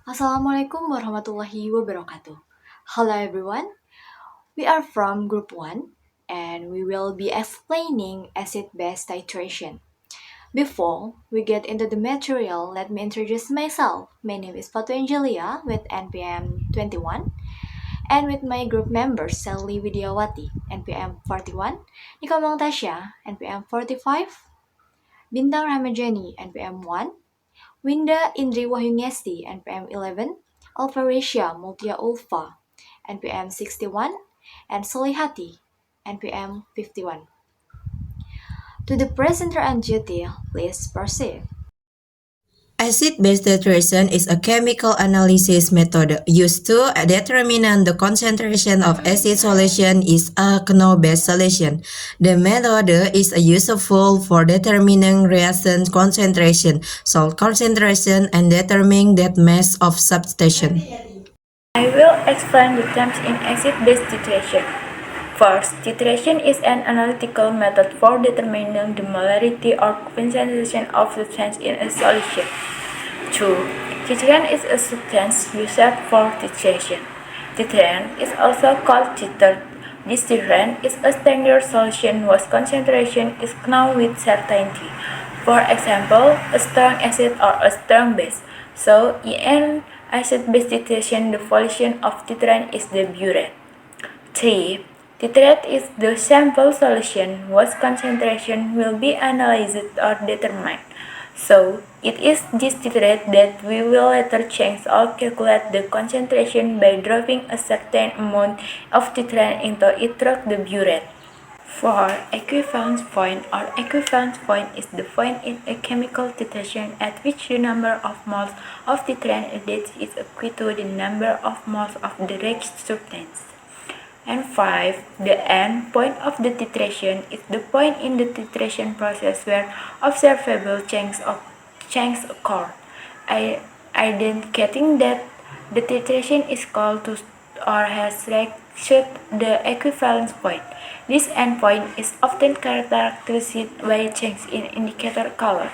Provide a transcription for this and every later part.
Assalamualaikum warahmatullahi wabarakatuh. Hello everyone, we are from Group 1 and we will be explaining acid-base titration. Before we get into the material, let me introduce myself. My name is Fatu Angelia with NPM 21 and with my group members Sally Widiawati, NPM 41, Nika Tasya, NPM 45, Bintang Ramajani, NPM 1, Winda Indri Wahyuniasti, NPM 11, Alpharesia Multia Ulfa, NPM 61, and Solihati, NPM 51. To the presenter on duty, please proceed. Acid-base titration is a chemical analysis method used to determine the concentration of acid solution is a Knoll-based solution. The method is useful for determining reagent concentration, salt concentration, and determining that mass of substitution. I will explain the terms in acid-base titration. First, titration is an analytical method for determining the molarity or concentration of substance in a solution. 2. Titrant is a substance used for titration. Titrant is also called titer. This titrant is a standard solution whose concentration is known with certainty. For example, a strong acid or a strong base. So, in acid-base titration, the solution of titrant is the burette. 3. Titrate is the sample solution whose concentration will be analyzed or determined. So, it is this titrate that we will later change or calculate the concentration by dropping a certain amount of titrate into it through the burette. 4. Equivalence point or equivalence point is the point in a chemical titration at which the number of moles of titrant added is equal to the number of moles of the reactive substance. And 5. The end point of the titration is the point in the titration process where observable changes occur. Identifying that the titration is called to or has reached the equivalence point. This endpoint is often characterized by a change in indicator color.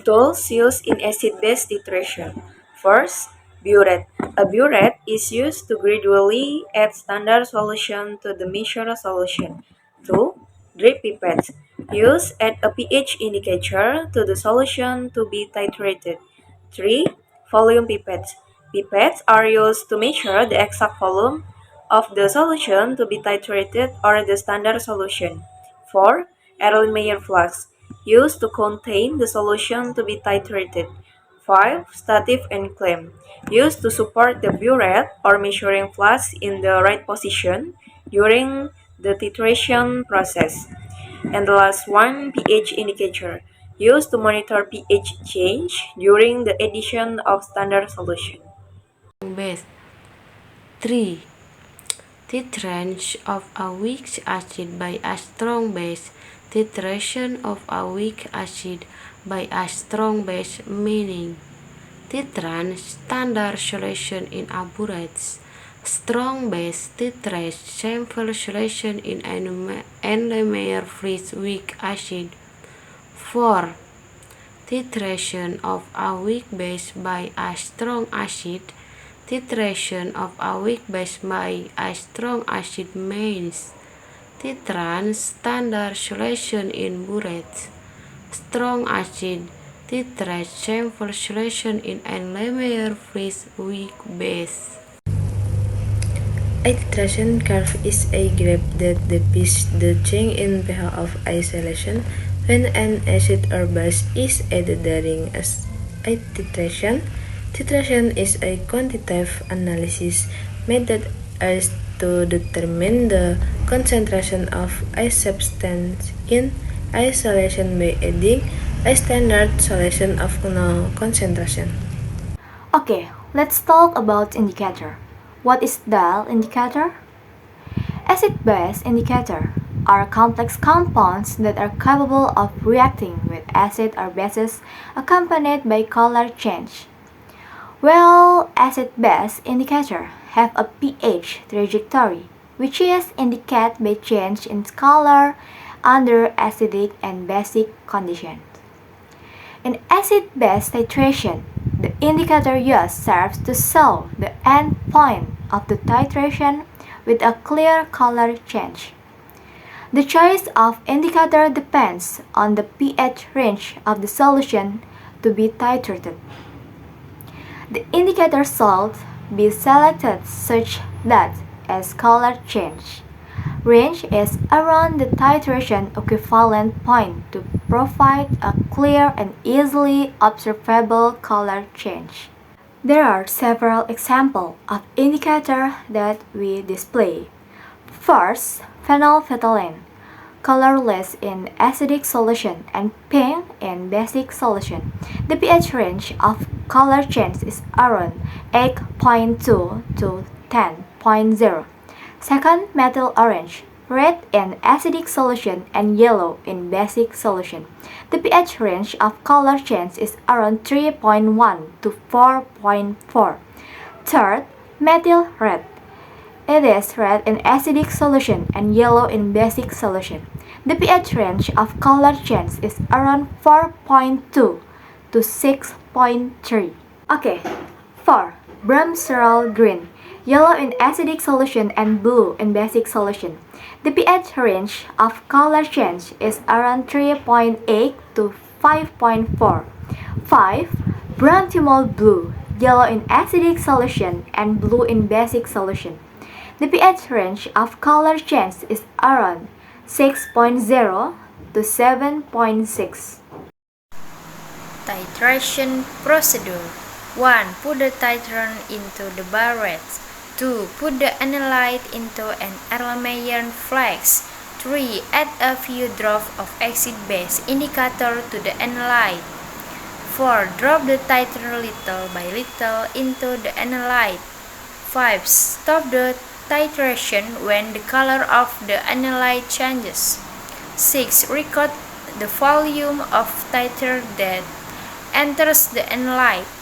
Tools used in acid-base titration. First, burette. A burette is used to gradually add standard solution to the measured solution. 2. Drip pipettes. Use add a pH indicator to the solution to be titrated. 3. Volume pipettes. Pipettes are used to measure the exact volume of the solution to be titrated or the standard solution. 4. Erlenmeyer flask used to contain the solution to be titrated. 5. Stative and clamp used to support the burette or measuring flask in the right position during the titration process. And the last one, pH indicator used to monitor pH change during the addition of standard solution. Base 3. Titration of a weak acid by a strong base. Titration of a weak acid by a strong base meaning titrant standard solution in a burette. Strong base titrate sample solution in Erlenmeyer freeze weak acid. 4. Titration of a weak base by a strong acid. Titration of a weak base by a strong acid means titrant standard solution in burette. Strong acid titrate sample solution in Erlenmeyer freeze weak base. A titration curve is a graph that depicts the change in pH of a solution when an acid or base is added during a titration. Titration is a quantitative analysis method used to determine the concentration of a substance in a solution by adding a standard solution of known concentration. Okay, let's talk about indicator. What is Dahl indicator? Acid-base indicator are complex compounds that are capable of reacting with acid or bases accompanied by color change. Well, acid-base indicator have a pH trajectory, which is indicated by change in color under acidic and basic conditions. In acid-base titration, The indicator used serves to show the end point of the titration with a clear color change. The choice of indicator depends on the pH range of the solution to be titrated. The indicator should be selected such that as color change range is around the titration equivalent point to provide a clear and easily observable color change. There are several examples of indicators that we display. First, phenolphthalein, colorless in acidic solution and pink in basic solution. The pH range of color change is around 8.2 to 10.0. Second, methyl orange, red in acidic solution and yellow in basic solution. The pH range of color change is around 3.1 to 4.4. Third, methyl red. It is red in acidic solution and yellow in basic solution. The pH range of color change is around 4.2 to 6.3. Okay, 4. Bromsurol green, yellow in acidic solution and blue in basic solution. The pH range of color change is around 3.8 to 5.4. 5. Bronthymol blue, yellow in acidic solution and blue in basic solution. The pH range of color change is around 6.0 to 7.6. Titration procedure. 1. Put the titrant into the barrette. 2. Put the analyte into an Erlenmeyer flask. 3. Add a few drops of acid-base indicator to the analyte. 4. Drop the titrant little by little into the analyte. 5. Stop the titration when the color of the analyte changes. 6. Record the volume of titer that enters the analyte.